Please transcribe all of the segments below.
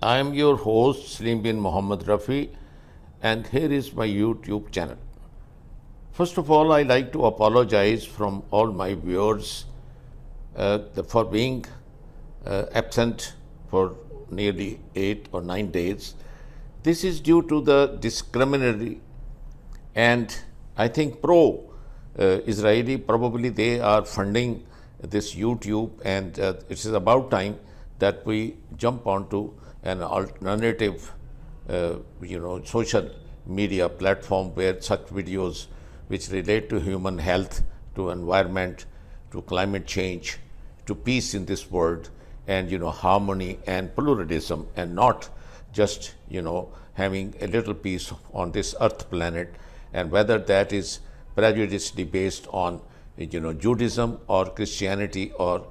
I am your host Slim bin Mohammed Rafi, and here is my YouTube channel. First of all, I like to apologize from all my viewers for being absent for nearly 8 or 9 days. This is due to the discriminatory and I think pro-Israeli, probably they are funding this YouTube, and it is about time that we jump onto an alternative, social media platform where such videos which relate to human health, to environment, to climate change, to peace in this world, and harmony and pluralism, and not just having a little peace on this earth planet, and whether that is prejudiced based on Judaism or Christianity or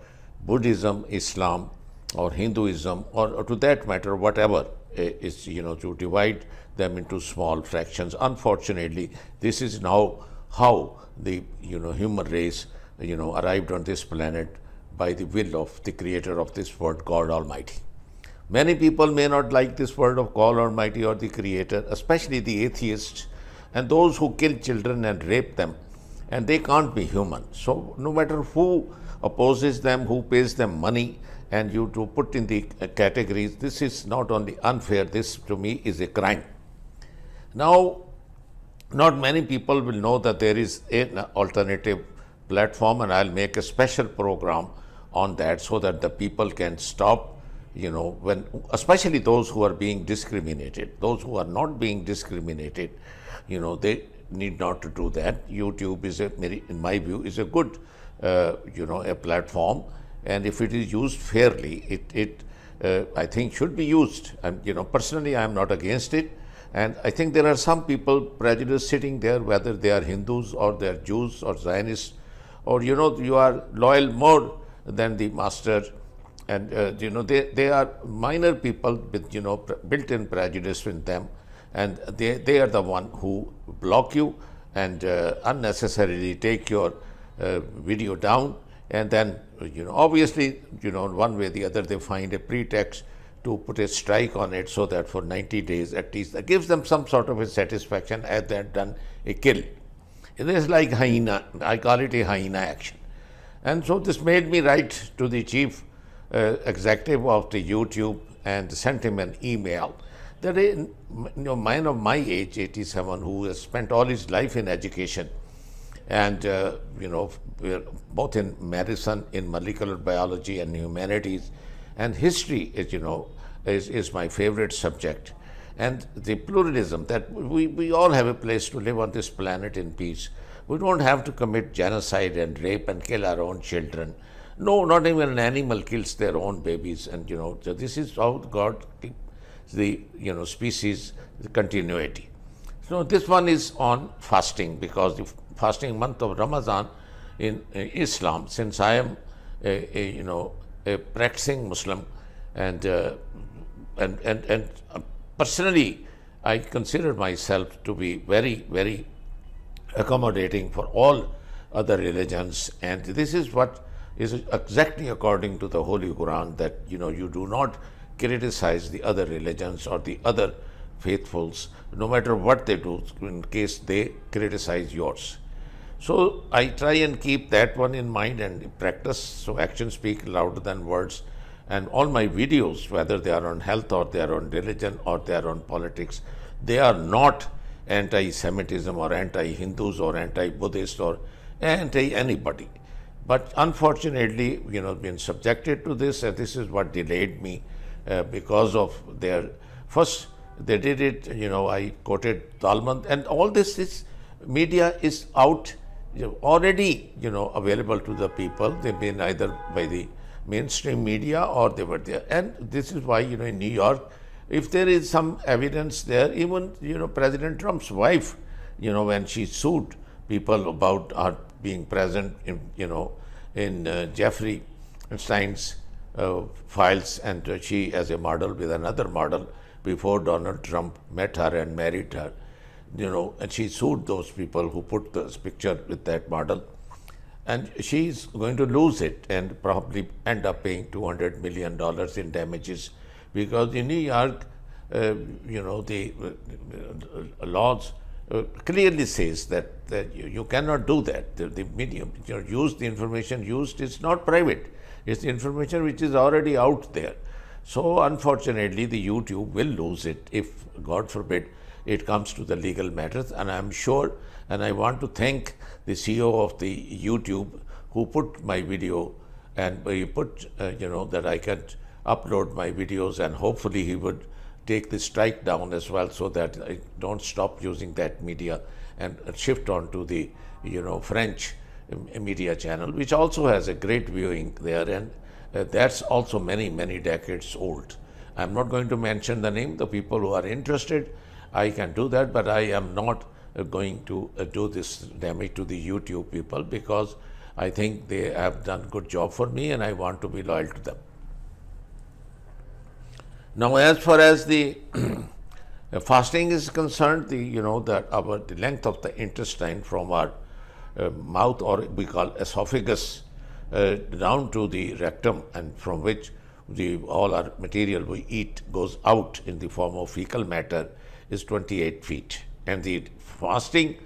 Buddhism, Islam or Hinduism, or to that matter whatever is to divide them into small fractions. Unfortunately, this is now how the human race arrived on this planet by the will of the creator of this world, God Almighty. Many people may not like this word of God Almighty or the creator, especially the atheists and those who kill children and rape them, and they can't be human. So no matter who opposes them, who pays them money, and you to put in the categories, this is not only unfair, this to me is a crime. Now, not many people will know that there is an alternative platform, and I'll make a special program on that so that the people can stop, when, especially those who are being discriminated. Those who are not being discriminated, they need not to do that. YouTube is in my view, is a good, a platform, and if it is used fairly, it I think should be used. And personally, I am not against it, and I think there are some people prejudiced sitting there, whether they are Hindus or they are Jews or Zionists, or you are loyal more than the master, and they are minor people with built-in prejudice in them, and they are the one who block you and unnecessarily take your video down, and then obviously one way or the other they find a pretext to put a strike on it, so that for 90 days at least that gives them some sort of a satisfaction as they have done a kill. It is like hyena, I call it a hyena action. And so this made me write to the chief executive of the YouTube and sent him an email that a man of my age, 87, who has spent all his life in education, and we're both in medicine, in molecular biology and humanities, and history is my favorite subject, and the pluralism that we all have a place to live on this planet in peace. We don't have to commit genocide and rape and kill our own children. No, not even an animal kills their own babies, and so this is how God keeps the species continuity. So this one is on fasting, because the fasting month of Ramadan in Islam, since I am a practicing Muslim, and personally I consider myself to be very, very accommodating for all other religions, and this is what is exactly according to the Holy Quran, that you do not criticize the other religions or the other faithfuls, no matter what they do, in case they criticize yours. So I try and keep that one in mind and practice, so actions speak louder than words. And all my videos, whether they are on health or they are on religion or they are on politics, they are not anti-Semitism or anti-Hindus or anti-Buddhist or anti-anybody. But unfortunately, been subjected to this, and this is what delayed me because of their, first they did it, I quoted Talmud, and all this media is out already, available to the people. They've been either by the mainstream media or they were there. And this is why, in New York, if there is some evidence there, even, President Trump's wife, when she sued people about her being present in Jeffrey Epstein's files, and she as a model with another model before Donald Trump met her and married her, and she sued those people who put this picture with that model. And she's going to lose it and probably end up paying $200 million in damages because in New York, the laws clearly says that you cannot do that. The medium, use the information used is not private. It's the information which is already out there. So unfortunately, the YouTube will lose it if, God forbid, it comes to the legal matters. And I'm sure, and I want to thank the CEO of the YouTube who put my video, and he put, that I can upload my videos, and hopefully he would take the strike down as well, so that I don't stop using that media and shift on to the, French media channel, which also has a great viewing there, and that's also many, many decades old. I'm not going to mention the name. The people who are interested, I can do that, but I am not going to do this damage to the YouTube people, because I think they have done a good job for me and I want to be loyal to them. Now, as far as the fasting is concerned, the length of the intestine from our mouth, or we call esophagus, down to the rectum, and from which all our material we eat goes out in the form of fecal matter, is 28 feet. And the fasting,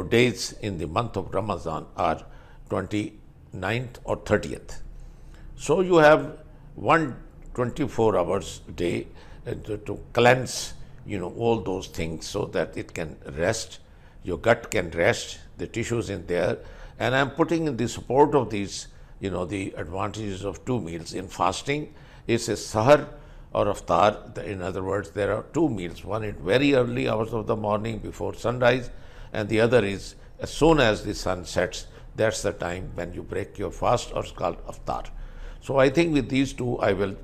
days in the month of Ramadan are 29th or 30th. So you have 24 hours a day to cleanse, all those things, so that it can rest, your gut can rest, the tissues in there. And I'm putting in the support of these, the advantages of 2 meals. In fasting, it's a sahar or iftar. In other words, there are 2 meals. One is very early hours of the morning before sunrise, and the other is as soon as the sun sets. That's the time when you break your fast, or it's called iftar. So I think with these two, I will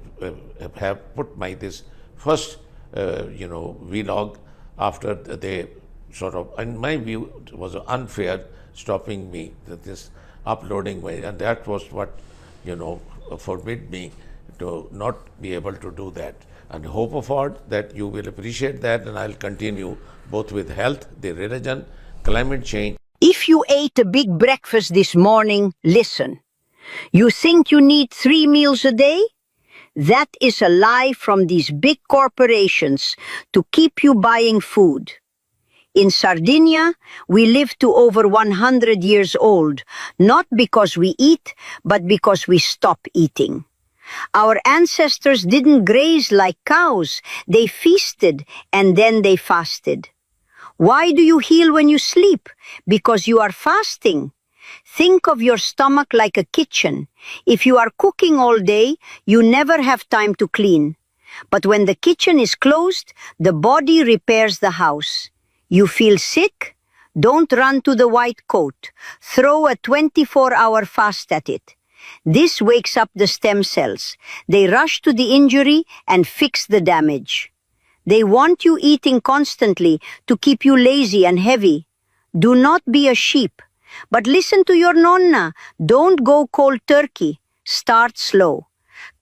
have put this first, vlog after they sort of, in my view, it was unfair stopping me, this uploading way, and that was what, forbid me to not be able to do that. And hope for that you will appreciate that, and I'll continue both with health, the religion, climate change. If you ate a big breakfast this morning, listen. You think you need 3 meals a day? That is a lie from these big corporations to keep you buying food. In Sardinia, we live to over 100 years old, not because we eat, but because we stop eating. Our ancestors didn't graze like cows. They feasted and then they fasted. Why do you heal when you sleep? Because you are fasting. Think of your stomach like a kitchen. If you are cooking all day, you never have time to clean. But when the kitchen is closed, the body repairs the house. You feel sick? Don't run to the white coat. Throw a 24-hour fast at it. This wakes up the stem cells. They rush to the injury and fix the damage. They want you eating constantly to keep you lazy and heavy. Do not be a sheep. But listen to your nonna. Don't go cold turkey. Start slow.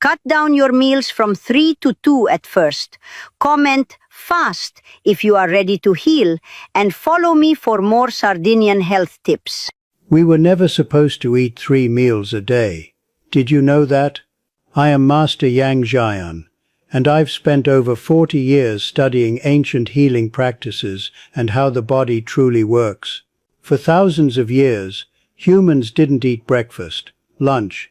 Cut down your meals from 3 to 2 at first. Comment fast if you are ready to heal, and follow me for more Sardinian health tips. We were never supposed to eat 3 meals a day. Did you know that? I am Master Yang Jian, and I've spent over 40 years studying ancient healing practices and how the body truly works. For thousands of years, humans didn't eat breakfast, lunch,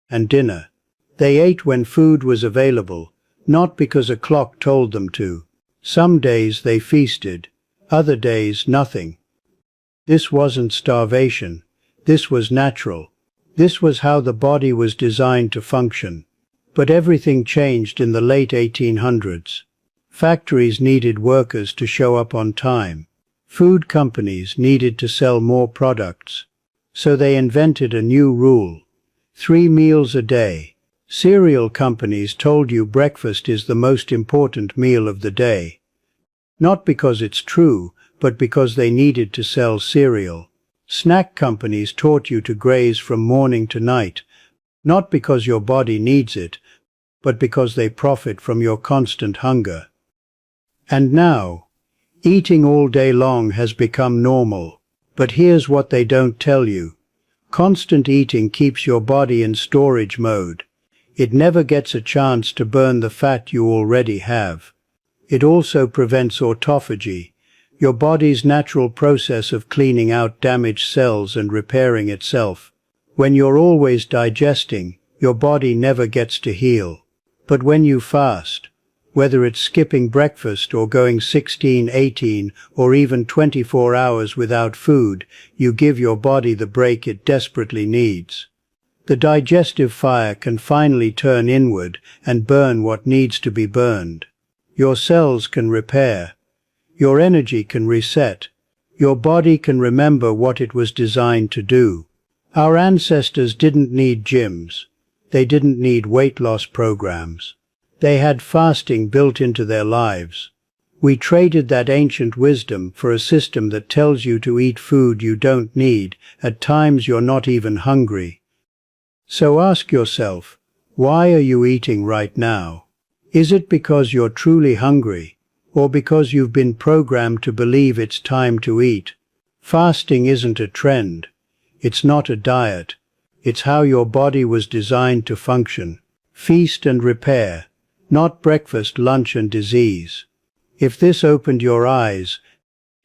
and dinner. They ate when food was available, not because a clock told them to. Some days they feasted, other days nothing. This wasn't starvation. This was natural. This was how the body was designed to function. But everything changed in the late 1800s. Factories needed workers to show up on time. Food companies needed to sell more products. So they invented a new rule: 3 meals a day. Cereal companies told you breakfast is the most important meal of the day. Not because it's true, but because they needed to sell cereal. Snack companies taught you to graze from morning to night, not because your body needs it, but because they profit from your constant hunger. And now, eating all day long has become normal. But here's what they don't tell you. Constant eating keeps your body in storage mode. It never gets a chance to burn the fat you already have. It also prevents autophagy, your body's natural process of cleaning out damaged cells and repairing itself. When you're always digesting, your body never gets to heal. But when you fast, whether it's skipping breakfast or going 16, 18, or even 24 hours without food, you give your body the break it desperately needs. The digestive fire can finally turn inward and burn what needs to be burned. Your cells can repair. Your energy can reset. Your body can remember what it was designed to do. Our ancestors didn't need gyms. They didn't need weight loss programs. They had fasting built into their lives. We traded that ancient wisdom for a system that tells you to eat food you don't need. At times you're not even hungry. So ask yourself, why are you eating right now? Is it because you're truly hungry, or because you've been programmed to believe it's time to eat? Fasting isn't a trend. It's not a diet. It's how your body was designed to function. Feast and repair, not breakfast, lunch and disease. If this opened your eyes,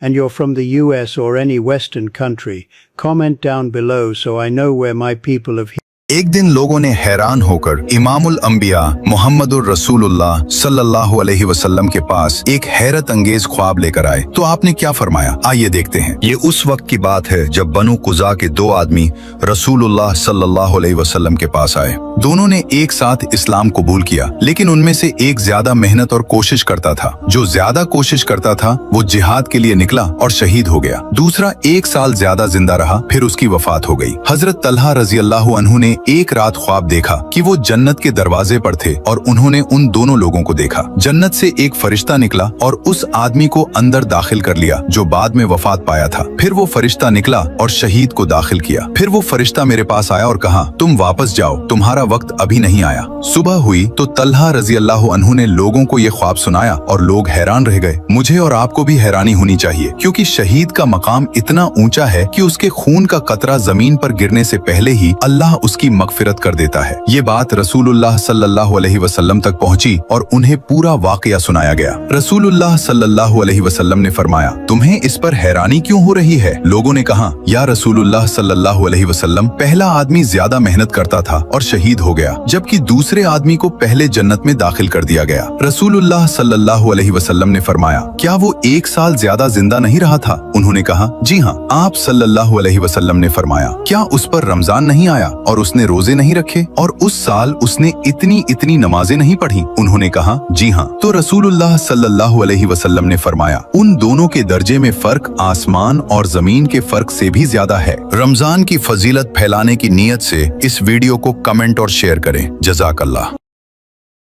and you're from the US or any Western country, comment down below so I know where my people have. एक दिन लोगों ने हैरान होकर इमामुल अंबिया मोहम्मदुर रसूलुल्लाह सल्लल्लाहु अलैहि वसल्लम के पास एक हैरत अंगेज ख्वाब लेकर आए। तो आपने क्या फरमाया, आइए देखते हैं। ये उस वक्त की बात है जब बनु कुजा के दो आदमी रसूलुल्लाह सल्लल्लाहु अलैहि वसल्लम के पास आए। दोनों ने एक साथ इस्लाम कबूल किया, लेकिन उनमें से एक ज्यादा मेहनत और कोशिश करता था। जो ज्यादा कोशिश करता था वो जिहाद के लिए निकला और शहीद हो गया। दूसरा 1 साल ज्यादा जिंदा रहा, फिर उसकी वफात हो गई। हजरत तलहा रजी अल्लाह अन्हु ने एक रात ख्वाब देखा कि वो जन्नत के दरवाजे पर थे और उन्होंने उन दोनों लोगों को देखा। जन्नत से एक फरिश्ता निकला और उस आदमी को अंदर दाखिल कर लिया जो बाद में वफात पाया था। फिर वो फरिश्ता निकला और शहीद को दाखिल किया। फिर वो फरिश्ता मेरे पास आया और कहा, तुम वापस जाओ, तुम्हारा वक्त अभी नहीं आया। सुबह हुई तो तलहा रजी अल्लाह अन्हु ने लोगों को ये ख्वाब सुनाया और लोग हैरान रह गए। मुझे और आपको भी हैरानी होनी चाहिए, क्योंकि शहीद का मकाम इतना ऊंचा है कि उसके खून का कतरा जमीन पर गिरने से पहले ही अल्लाह उसकी मगफिरत कर देता है। ये बात रसूलुल्लाह सल्लल्लाहु अलैहि वसल्लम तक पहुंची और उन्हें पूरा वाकया सुनाया गया। रसूलुल्लाह सल्लल्लाहु अलैहि वसल्लम ने फरमाया, तुम्हें इस पर हैरानी क्यों हो रही है? लोगों ने कहा, या रसूलुल्लाह सल्लल्लाहु अलैहि वसल्लम, पहला आदमी ज्यादा मेहनत करता था और शहीद हो गया, जबकि दूसरे आदमी को पहले जन्नत में दाखिल कर दिया गया। रसूलुल्लाह सल्लल्लाहु अलैहि वसल्लम ने फरमाया, क्या वो 1 साल ज्यादा जिंदा नहीं रहा था? उन्होंने कहा, जी हाँ। आप सल्लल्लाहु अलैहि वसल्लम ने फरमाया, क्या उस पर रमजान नहीं आया और उसने रोजे नहीं रखे और उस साल उसने इतनी नमाजें नहीं पढ़ी? उन्होंने कहा, जी हाँ। तो रसूलुल्लाह सल्लल्लाहु अलैहि वसल्लम ने फरमाया, उन दोनों के दर्जे में फर्क आसमान और जमीन के फर्क से भी ज्यादा है। रमजान की फजीलत फैलाने की नीयत से इस वीडियो को कमेंट और शेयर करें। जज़ाकल्लाह।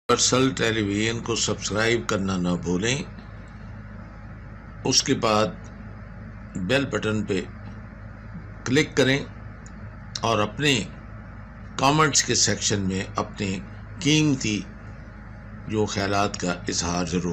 यूनिवर्सल टेलीविजन को सब्सक्राइब करना ना भूलें। उसके बाद बेल बटन पे क्लिक करें और अपने कमेंट्स के सेक्शन में अपने कीमती जो ख्यालात का इजहार ज़रूर